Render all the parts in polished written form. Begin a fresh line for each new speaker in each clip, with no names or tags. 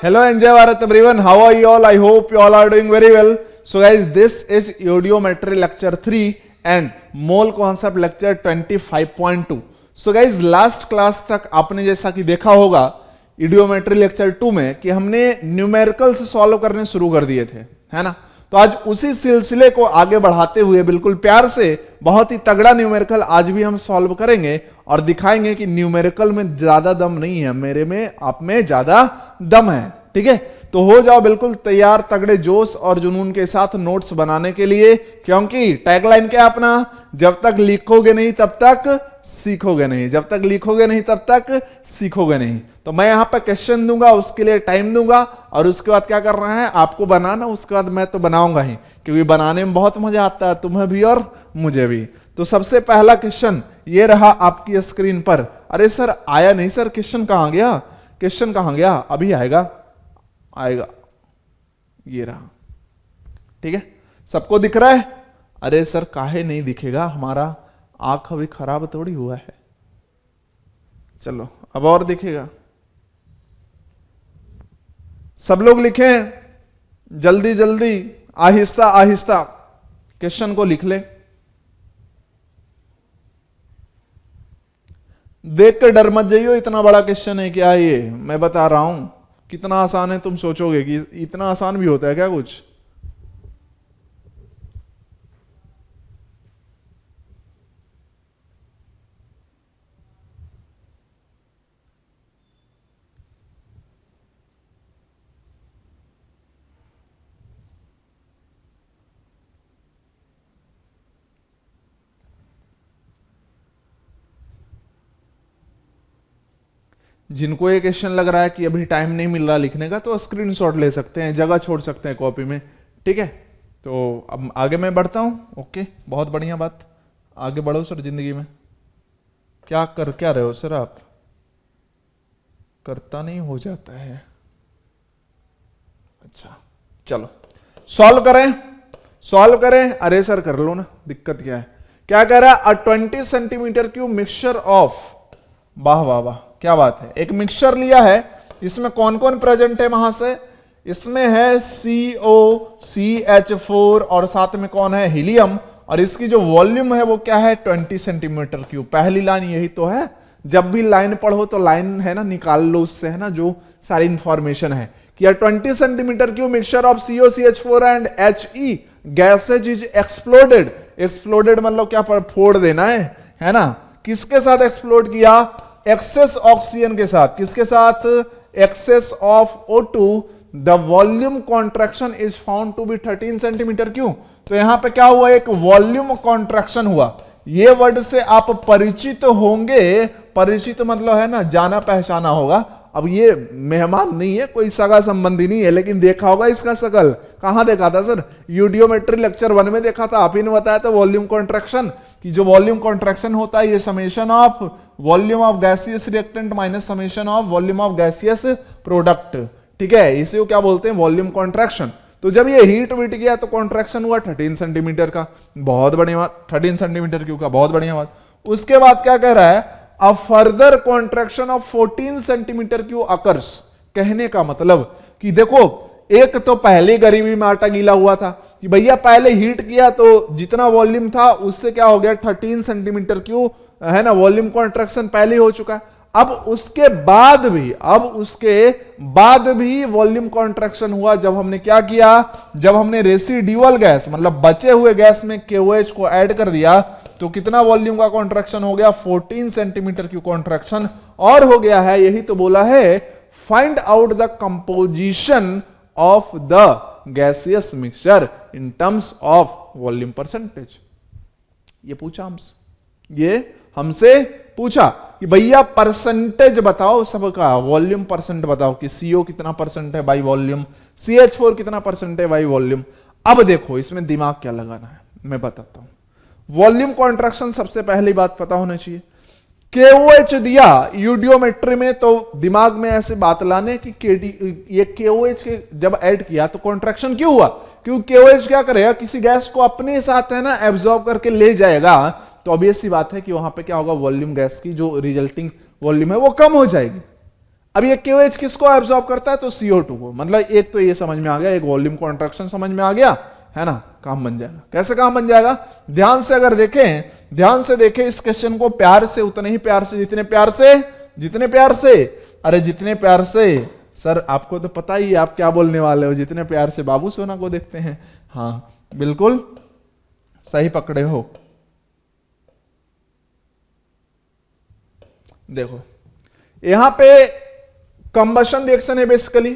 Hello and Jai Bharat everyone. How are you all? I hope you all are doing very well. So guys, this is Iodometry lecture 3 and mole concept lecture 25.2. So guys, last class तक आपने जैसा कि देखा होगा Iodometry lecture 2 में कि हमने numericals solve करने शुरू कर दिए थे, है ना। तो आज उसी सिलसिले को आगे बढ़ाते हुए बिल्कुल प्यार से बहुत ही तगड़ा न्यूमेरिकल आज भी हम सॉल्व करेंगे और दिखाएंगे कि न्यूमेरिकल में ज्यादा दम नहीं है, मेरे में आप में ज्यादा दम है। ठीक है, तो हो जाओ बिल्कुल तैयार तगड़े जोश और जुनून के साथ नोट्स बनाने के लिए, क्योंकि टैगलाइन क्या अपना, जब तक लिखोगे नहीं तब तक सीखोगे नहीं, जब तक लिखोगे नहीं तब तक सीखोगे नहीं। तो मैं यहां पर क्वेश्चन दूंगा, उसके लिए टाइम दूंगा और उसके बाद क्या करना है आपको बनाना, उसके बाद मैं तो बनाऊंगा ही, क्योंकि बनाने में बहुत मजा आता है, तुम्हें भी और मुझे भी। तो सबसे पहला क्वेश्चन ये रहा आपकी स्क्रीन पर। अरे सर आया नहीं सर, क्वेश्चन कहां गया, क्वेश्चन कहां गया, अभी आएगा आएगा, ये रहा। ठीक है, सबको दिख रहा है? अरे सर काहे नहीं दिखेगा, हमारा आंख अभी खराब थोड़ी हुआ है। चलो अब और दिखेगा। सब लोग लिखें जल्दी जल्दी, आहिस्ता आहिस्ता क्वेश्चन को लिख ले। देख कर डर मत जाइयो, इतना बड़ा क्वेश्चन है क्या ये, मैं बता रहा हूं कितना आसान है। तुम सोचोगे कि इतना आसान भी होता है क्या कुछ। जिनको ये क्वेश्चन लग रहा है कि अभी टाइम नहीं मिल रहा लिखने का, तो स्क्रीनशॉट ले सकते हैं, जगह छोड़ सकते हैं कॉपी में। ठीक है, तो अब आगे मैं बढ़ता हूं। ओके, बहुत बढ़िया बात, आगे बढ़ो सर जिंदगी में। क्या रहे हो सर आप, करता नहीं हो जाता है। अच्छा चलो सॉल्व करें। अरे सर कर लो ना, दिक्कत क्या है। क्या कह रहा है, अ 20 सेंटीमीटर क्यूब मिक्सचर ऑफ, वाह वाह वाह क्या बात है, एक मिक्सचर लिया है, इसमें कौन कौन प्रेजेंट है वहां से, इसमें है COCH4 और साथ में कौन है, हीलियम, और इसकी जो वॉल्यूम है वो क्या है 20 सेंटीमीटर क्यूब। पहली लाइन यही तो है, जब भी लाइन पढ़ो तो लाइन है ना निकाल लो उससे, है ना, जो सारी इंफॉर्मेशन है कि 20 centimetre cube mixture of COCH4 and HE gases is exploded मतलब क्या, फोड़ देना है ना। किसके साथ एक्सप्लोड किया, एक्सेस ऑक्सीजन के साथ। किसके साथ, excess of O2। The volume contraction is found to be 13 centimetre cube. तो यहां पे क्या हुआ, एक वॉल्यूम कॉन्ट्रैक्शन हुआ। ये वर्ड से आप परिचित होंगे, परिचित मतलब है ना जाना पहचाना होगा। अब ये मेहमान नहीं है, कोई सगा संबंधी नहीं है, लेकिन देखा होगा इसका शकल। कहां देखा था सर, यूडियोमेट्री लेक्चर 1 में देखा था, आप ही ने बताया था वॉल्यूम कॉन्ट्रैक्शन, कि जो वॉल्यूम कॉन्ट्रैक्शन होता है ये summation of volume of gaseous reactant minus summation of volume of gaseous product. ठीक है, इसे को क्या बोलते हैं, वॉल्यूम कॉन्ट्रैक्शन। तो जब ये हीट बीट गया तो कॉन्ट्रैक्शन हुआ 13 सेंटीमीटर का, बहुत बढ़िया बात, 13 सेंटीमीटर क्यूब का, बहुत बढ़िया बात। उसके बाद क्या कह रहा है, a further contraction of 14 centimetre cube occurs. कहने का मतलब कि देखो, एक तो पहले गरीबी में आटा गीला हुआ था कि भैया पहले हीट किया तो जितना वॉल्यूम था उससे क्या हो गया 13 सेंटीमीटर क्यूब, है ना, वॉल्यूम कॉन्ट्रैक्शन पहले हो चुका है। अब उसके बाद भी वॉल्यूम कॉन्ट्रैक्शन हुआ जब हमने क्या किया, जब हमने रेसिड्यूअल गैस मतलब बचे हुए गैस में KOH को ऐड कर दिया, तो कितना वॉल्यूम का कॉन्ट्रैक्शन हो गया, 14 सेंटीमीटर की कॉन्ट्रैक्शन और हो गया है। यही तो बोला है, find out the composition of the gaseous mixture in terms of volume percentage. ये हमसे पूछा कि भैया परसेंटेज बताओ सबका, वॉल्यूम परसेंट बताओ कि CO कितना परसेंट है बाई वॉल्यूम, CH4 कितना परसेंट है बाई वॉल्यूम। अब देखो इसमें दिमाग क्या लगाना है, मैं बताता हूं। वॉल्यूम कॉन्ट्रैक्शन सबसे पहली बात पता होनी चाहिए। KOH दिया यूडियोमेट्री में, तो दिमाग में ऐसे बात लाने कि ये KOH के जब ऐड किया तो कॉन्ट्रैक्शन क्यों हुआ, क्योंकि KOH क्या करेगा, किसी गैस को अपने साथ है ना एब्जॉर्ब करके ले जाएगा, तो ऑब्वियस सी बात है कि वहां पे क्या होगा, वॉल्यूम गैस की जो रिजल्टिंग वॉल्यूम है वो कम हो जाएगी। अब ये QH किसको एब्जॉर्ब करता है? तो CO2 को। मतलब एक तो ये समझ में आ गया, एक वॉल्यूम कॉन्ट्रैक्शन समझ में आ गया, है ना, काम बन जाएगा। कैसे काम बन जाएगा? ध्यान से अगर देखें, ध्यान से देखें इस क्वेश्चन को प्यार से, उतने ही प्यार से, जितने प्यार से, जितने प्यार से, अरे जितने प्यार से, सर आपको तो पता ही है आप क्या बोलने वाले हो, जितने प्यार से बाबू सोना को देखते हैं। हाँ बिल्कुल सही पकड़े हो। देखो यहां पे कंबशन रिएक्शन है बेसिकली।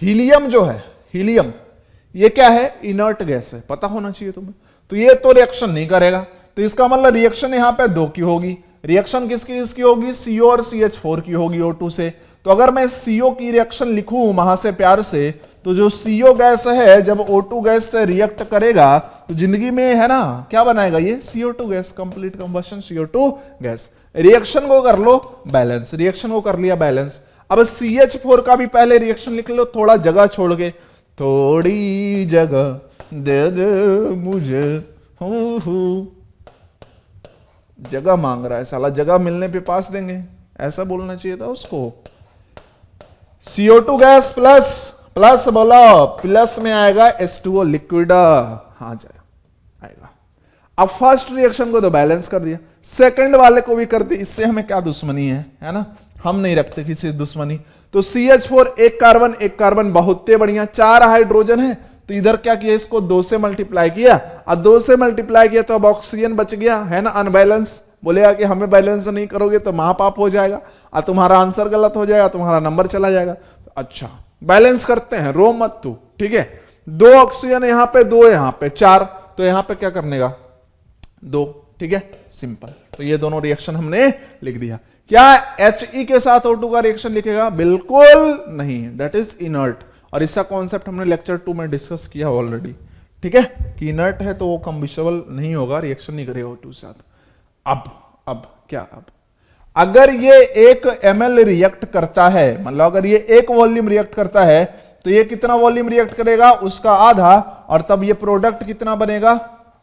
हीलियम जो है, हीलियम ये क्या है? इनर्ट गैस है, पता होना चाहिए तुम्हें। तो ये तो रिएक्शन नहीं करेगा, तो इसका मतलब रिएक्शन यहां पे दो की होगी। रिएक्शन किसकी किसकी होगी? CO और CH4 की होगी O2 से। तो अगर मैं CO की रिएक्शन लिखूं वहां से प्यार से, तो जो CO गैस है जब O2 गैस से रिएक्ट करेगा तो जिंदगी में, है ना, क्या बनाएगा? ये CO2 gas, complete combustion CO2 gas. Reaction को कर लो बैलेंस, रिएक्शन को कर लिया बैलेंस। अब CH4 का भी पहले रिएक्शन लिख लो, थोड़ा जगह छोड़ के, थोड़ी जगह दे दे मुझे, जगह मांग रहा है साला, जगह मिलने पे पास देंगे, ऐसा बोलना चाहिए था उसको। CO2 गैस प्लस, प्लस बोलो, प्लस में आएगा H2O लिक्विड, हाँ जाए आएगा। अब फर्स्ट रिएक्शन को तो बैलेंस कर दिया, सेकंड वाले को भी कर दिया, इससे हमें क्या दुश्मनी है ना, हम नहीं रखते किसी से दुश्मनी। तो CH4 एक कार्बन बहुत बढ़िया, 4 हाइड्रोजन है, तो इधर क्या किया? इसको 2 से मल्टीप्लाई किया, और 2 से मल्टीप्लाई किया तो अब ऑक्सीजन बच गया, है ना, अनबैलेंस। बोलेगा कि हमें बैलेंस नहीं करोगे तो महापाप हो जाएगा, और तुम्हारा आंसर गलत हो जाएगा, तुम्हारा नंबर चला जाएगा। अच्छा बैलेंस करते हैं, रो मत तू, ठीक है। 2 ऑक्सीजन यहां पे, 2 यहां पे, 4, तो यहां पे क्या करने का? 2, ठीक है, सिंपल। तो ये दोनों रिएक्शन हमने लिख दिया। क्या He के साथ O2 का रिएक्शन लिखेगा? बिल्कुल नहीं, डेट इज इनर्ट। और इसका कॉन्सेप्ट हमने लेक्चर 2 में डिस्कस किया ऑलरेडी, ठीक है, कि इनर्ट है तो वो कंबिशबल नहीं होगा, रिएक्शन नहीं करेगा O2 साथ। अब क्या? अब अगर ये 1 ml रिएक्ट करता है, मतलब अगर ये 1 वॉल्यूम रिएक्ट करता है, तो ये कितना वॉल्यूम रिएक्ट करेगा? उसका आधा, और तब ये प्रोडक्ट कितना बनेगा,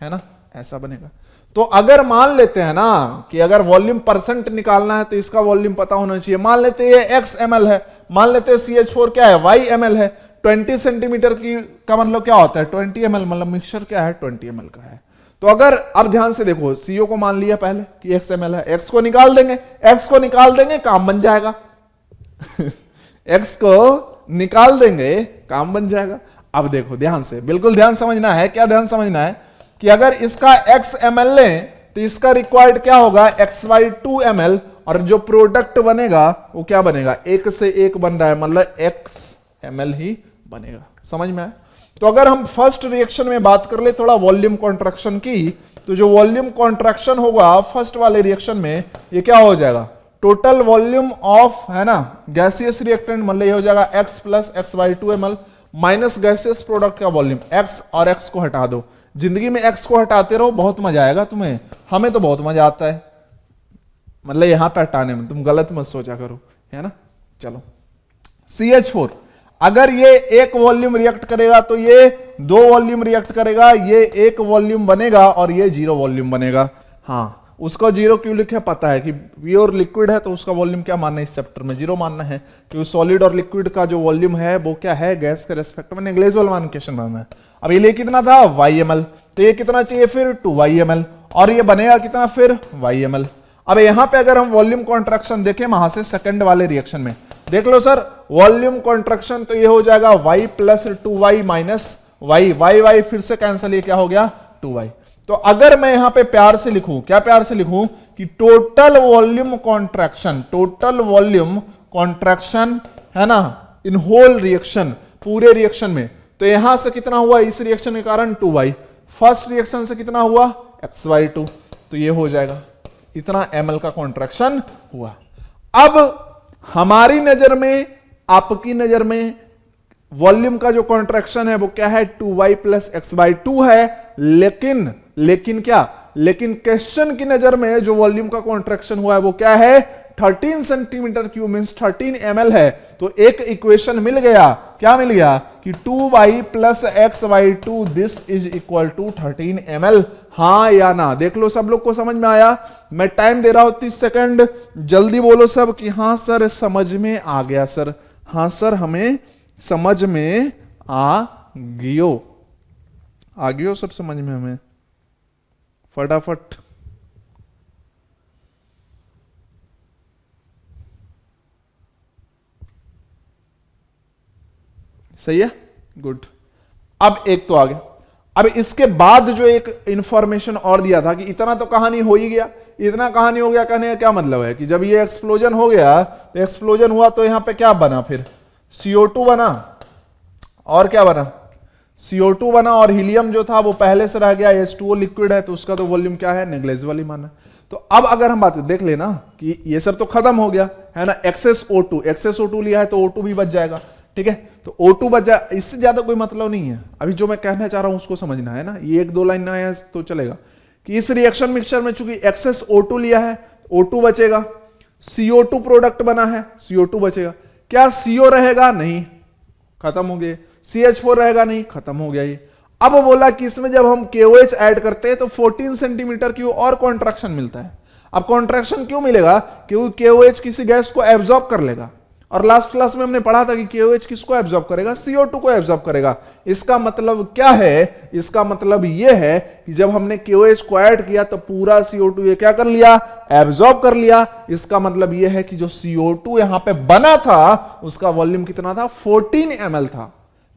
है ना, ऐसा बनेगा। तो अगर मान लेते हैं ना कि अगर वॉल्यूम परसेंट निकालना है तो इसका वॉल्यूम पता होना चाहिए। मान लेते हैं ये x ml है, मान लेते हैं CH4 क्या है? y ml है। 20 सेंटीमीटर की का मतलब क्या होता है? 20 ml, मतलब मिक्सचर क्या है? 20 ml का है। तो अगर अब ध्यान से देखो, CO को मान लिया पहले कि x ml है, x को निकाल देंगे, x को निकाल देंगे, काम बन जाएगा x को निकाल देंगे, काम बन जाएगा। अब देखो ध्यान से, बिल्कुल ध्यान समझना है। क्या ध्यान समझना है? कि अगर इसका x ml लें तो इसका रिक्वायर्ड क्या होगा? x/2 ml, और जो प्रोडक्ट बनेगा वो क्या बनेगा? 1 से 1 बन रहा है, मतलब x ml ही बनेगा। समझ में आया? तो अगर हम फर्स्ट रिएक्शन में बात कर ले थोड़ा वॉल्यूम कॉन्ट्रैक्शन की, तो जो वॉल्यूम कॉन्ट्रैक्शन होगा फर्स्ट वाले रिएक्शन में, ये क्या हो जाएगा? टोटल वॉल्यूम ऑफ, है ना, गैसियस रिएक्टेंट, मतलब ये हो जाएगा x plus x/2 ml minus gaseous product का वॉल्यूम। x और x को हटा दो, जिंदगी में x को हटाते रहो, बहुत मजा आएगा तुम्हें, हमें तो बहुत मजा आता है, मतलब यहां पे हटाने में, तुम गलत मत सोचा करो, है ना। चलो CH4 अगर ये 1 वॉल्यूम रिएक्ट करेगा तो ये 2 वॉल्यूम रिएक्ट करेगा, ये 1 वॉल्यूम बनेगा और ये 0 वॉल्यूम बनेगा। हाँ, उसको 0 क्यों लिखे पता है कि प्योर लिक्विड है तो उसका वॉल्यूम क्या मानना है? इस चैप्टर में 0 मानना है, क्योंकि सॉलिड और लिक्विड का जो वॉल्यूम है वो क्या है? गैस के रेस्पेक्ट में नेग्लिजिबल मार्केशन मानना है। अब ये लिए कितना था? YmL, तो ये कितना चाहिए फिर? 2YmL, और ये बनेगा कितना फिर? YmL। अब यहां पे अगर हम वॉल्यूम कॉन्ट्रैक्शन देखें वहां से सेकंड वाले रिएक्शन में, देख लो सर, वॉल्यूम कॉन्ट्रैक्शन तो ये हो जाएगा y plus 2y minus y फिर से कैंसिल, ये क्या हो गया? 2y। तो अगर मैं यहां पे प्यार से लिखूं, क्या प्यार से लिखूं? कि total volume contraction, total volume contraction, है ना, इन होल रिएक्शन, पूरे रिएक्शन में, तो यहां से कितना हुआ इस रिएक्शन के कारण? 2y। फर्स्ट रिएक्शन से कितना हुआ? x/2, तो ये हो जाएगा इतना ml का कॉन्ट्रैक्शन हुआ। अब हमारी नजर में, आपकी नजर में वॉल्यूम का जो कॉन्ट्रैक्शन है वो क्या है? 2y प्लस x/2 है, लेकिन क्या? लेकिन क्वेश्चन की नजर में जो वॉल्यूम का कॉन्ट्रैक्शन हुआ है वो क्या है? 13 सेंटीमीटर क्यूब मींस 13 ml है। तो एक इक्वेशन मिल गया, क्या मिल गया? कि 2y plus x/2 this is equal to 13 ml। हाँ या ना, देख लो सब लोग को समझ में आया। मैं टाइम दे रहा हूं 30 सेकंड, जल्दी बोलो सब कि हाँ सर समझ में आ गया सर, हाँ सर हमें समझ में आ गयो सर समझ में हमें, फटाफट। सही है, गुड। अब एक तो आ गया। अब इसके बाद जो एक इंफॉर्मेशन और दिया था कि इतना तो कहानी हो ही गया, इतना कहानी हो गया, कहने का क्या मतलब है कि जब ये एक्सप्लोजन हो गया, तो एक्सप्लोजन हुआ तो यहां पे क्या बना, फिर CO2 बना, और क्या बना, CO2 बना, और हीलियम जो था वो पहले से रह गया, H2O लिक्विड है तो उसका तो वॉल्यूम क्या है, नेग्लिजिबल ही माना। तो अब अगर हम बात देख लेना कि ये सब तो खत्म हो गया है ना, एक्सेस O2 लिया है तो O2 भी बच जाएगा, ठीक है। तो O2 बच जाए, इससे ज्यादा कोई मतलब नहीं है। अभी जो मैं कहना चाह रहा हूं उसको समझना है ना, ये 1-2 लाइन ना है तो चलेगा कि इस रिएक्शन मिक्सचर में चूंकि एक्सेस O2 लिया है, O2 बचेगा, CO2 प्रोडक्ट बना है, CO2 बचेगा, क्या CO रहेगा, नहीं, खत्म हो गया, CH4 रहेगा, नहीं, खत्म हो गया ये। अब बोला कि इसमें जब हम KOH ऐड करते हैं तो 14 सेंटीमीटर क्यूब और कॉन्ट्रैक्शन मिलता है। अब कॉन्ट्रैक्शन क्यों मिलेगा, क्योंकि KOH किसी गैस को एब्जॉर्ब कर लेगा, और लास्ट क्लास में हमने पढ़ा था कि KOH किसको एब्जॉर्ब करेगा, CO2 को एब्जॉर्ब करेगा। इसका मतलब क्या है, इसका मतलब यह है कि जब हमने KOH को ऐड किया तो पूरा CO2 ये क्या कर लिया, एब्जॉर्ब कर लिया। इसका मतलब यह है कि जो CO2 यहां पे बना था उसका वॉल्यूम कितना था, 14 ml था।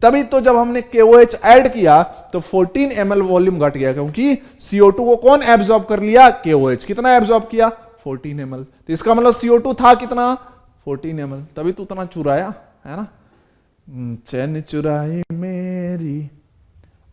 तभी तो जब हमने KOH ऐड किया तो 14 ml वॉल्यूम घट गया, क्योंकि CO2 को कौन एब्जॉर्ब कर लिया, KOH। कितना एब्जॉर्ब किया, 14 ml। तो इसका मतलब CO2 था कितना, 14 ml, तभी तो उतना चुराया है ना, चैन चुराई मेरी।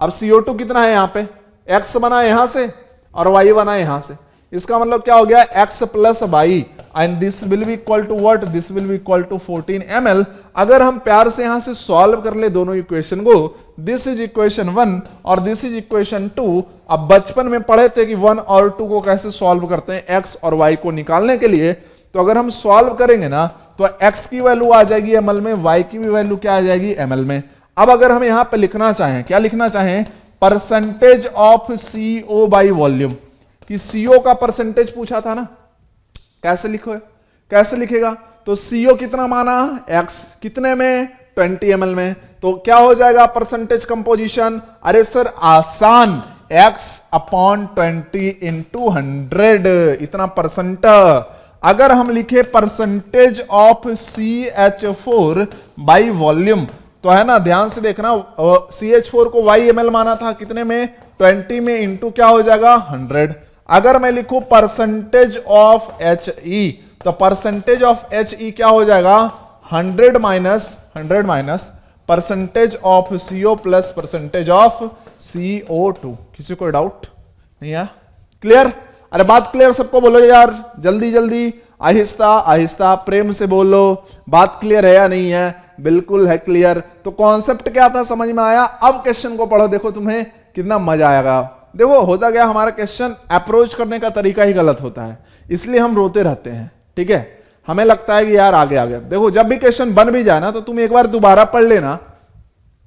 अब CO2 कितना है यहां पे, X बना यहां से और Y बना यहां से, इसका मतलब क्या हो गया, X plus Y, and this will be equal to what, this will be equal to 14 ml। अगर हम प्यार से यहां से सॉल्व कर ले दोनों इक्वेशन को, दिस इज इक्वेशन 1 और दिस इज इक्वेशन 2। अब बचपन में पढ़े थे कि 1 और 2 को कैसे सॉल्व करते हैं, X और Y को निकालने के लिए। तो अगर हम सॉल्व करेंगे ना तो X की वैल्यू आ जाएगी ml में, Y की भी वैल्यू क्या आ जाएगी, ml में। अब अगर हम यहां पे लिखना चाहें, क्या लिखना चाहें, percentage of CO by volume, कि CO का परसेंटेज पूछा था ना, कैसे लिखो, कैसे लिखेगा, तो CO कितना माना, X कितने में, 20 ml में, तो क्या हो जाएगा परसेंटेज कंपोजिशन, अरे सर आसान, X अपॉन 20 इंटू 100, इतना परसेंट। अगर हम लिखे percentage of CH4 by volume, तो है ना, ध्यान से देखना, CH4 को Y ml माना था, कितने में, 20 में, इंटू क्या हो जाएगा, 100। अगर मैं लिखूं परसेंटेज ऑफ HE, तो परसेंटेज ऑफ HE क्या हो जाएगा, 100 minus percentage of CO plus percentage of CO2। किसी को डाउट नहीं है, क्लियर, अरे बात क्लियर सबको बोलो यार, जल्दी जल्दी, आहिस्ता आहिस्ता, प्रेम से बोलो, बात क्लियर है या नहीं है, बिल्कुल है क्लियर। तो कॉन्सेप्ट क्या था, समझ में आया। अब क्वेश्चन को पढ़ो, देखो तुम्हें कितना मजा आएगा। देखो होता गया, हमारा क्वेश्चन अप्रोच करने का तरीका ही गलत होता है, इसलिए हम रोते रहते हैं, ठीक है। हमें लगता है कि यार आगे आगे, देखो जब भी क्वेश्चन बन भी जाए ना तो तुम एक बार दोबारा पढ़ लेना,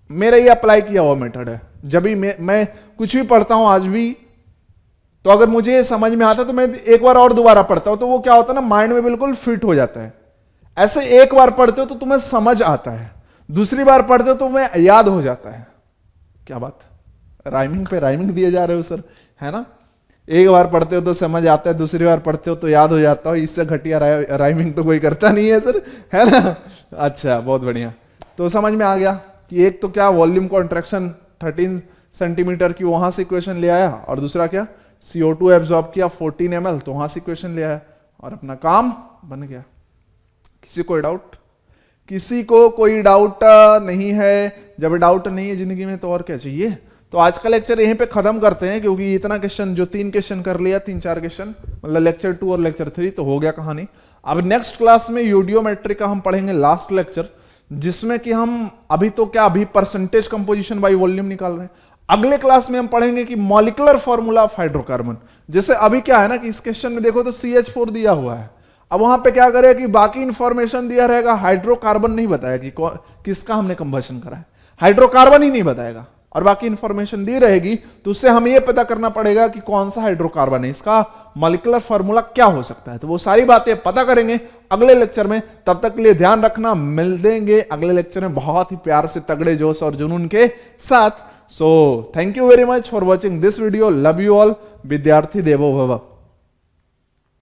मेरा ये अप्लाई किया हुआ मेथड है। जब भी मैं कुछ भी पढ़ता हूं आज भी, तो अगर मुझे ये समझ में आता तो मैं एक बार और दोबारा पढ़ता हूं, तो वो क्या होता है ना, माइंड में बिल्कुल फिट हो जाता है। ऐसे एक बार पढ़ते हो तो तुम्हें समझ आता है, दूसरी बार पढ़ते हो तो तुम्हें याद हो जाता है। क्या बात, राइमिंग पे राइमिंग दिए जा रहे हो सर, है ना। एक बार पढ़ते हो तो समझ आता है, दूसरी बार पढ़ते हो तो याद हो जाता हो, इससे घटिया राइमिंग तो कोई करता नहीं है सर, है ना। अच्छा बहुत बढ़िया, तो समझ में आ गया कि एक तो क्या वॉल्यूम कॉन्ट्रैक्शन 13 सेंटीमीटर की वहां से इक्वेशन ले आया, और दूसरा क्या CO2 एब्जॉर्ब किया 14 ml, तो वहां से इक्वेशन ले आया और अपना काम बन गया। किसी को डाउट, किसी को कोई डाउट नहीं है। जब डाउट नहीं है जिंदगी में तो और क्या चाहिए। तो आज का लेक्चर यहीं पे खत्म करते हैं, क्योंकि इतना क्वेश्चन, जो 3 क्वेश्चन कर लिया, 3-4 क्वेश्चन, मतलब लेक्चर 2 और लेक्चर 3 तो हो गया कहानी। अब नेक्स्ट क्लास में यूडियोमेट्री का हम पढ़ेंगे लास्ट लेक्चर, जिसमें कि हम अभी तो क्या, अभी परसेंटेज कंपोजिशन बाय वॉल्यूम निकाल रहे हैं। अगले क्लास में हम पढ़ेंगे कि मॉलिक्यूलर फॉर्मूला ऑफ हाइड्रोकार्बन। जैसे अभी क्या है ना कि इस क्वेश्चन में देखो तो CH4 दिया हुआ है, अब वहां पे क्या करेगा कि बाकी इंफॉर्मेशन दिया रहेगा, हाइड्रोकार्बन नहीं बताया कि किसका हमने कंबशन करा है, हाइड्रोकार्बन ही नहीं बताएगा, और बाकी इंफॉर्मेशन दी रहेगी, तो उससे हमें यह पता करना पड़ेगा कि कौन सा हाइड्रोकार्बन है, इसका मॉलिक्यूलर फार्मूला क्या हो सकता है। तो वो सारी बातें पता करेंगे अगले लेक्चर में। तब तक के लिए ध्यान रखना, मिल देंगे अगले लेक्चर में बहुत ही प्यार से, तगड़े जोश और जुनून के साथ। So thank you very much for watching this video. Love you all. विद्यार्थी देवो भव।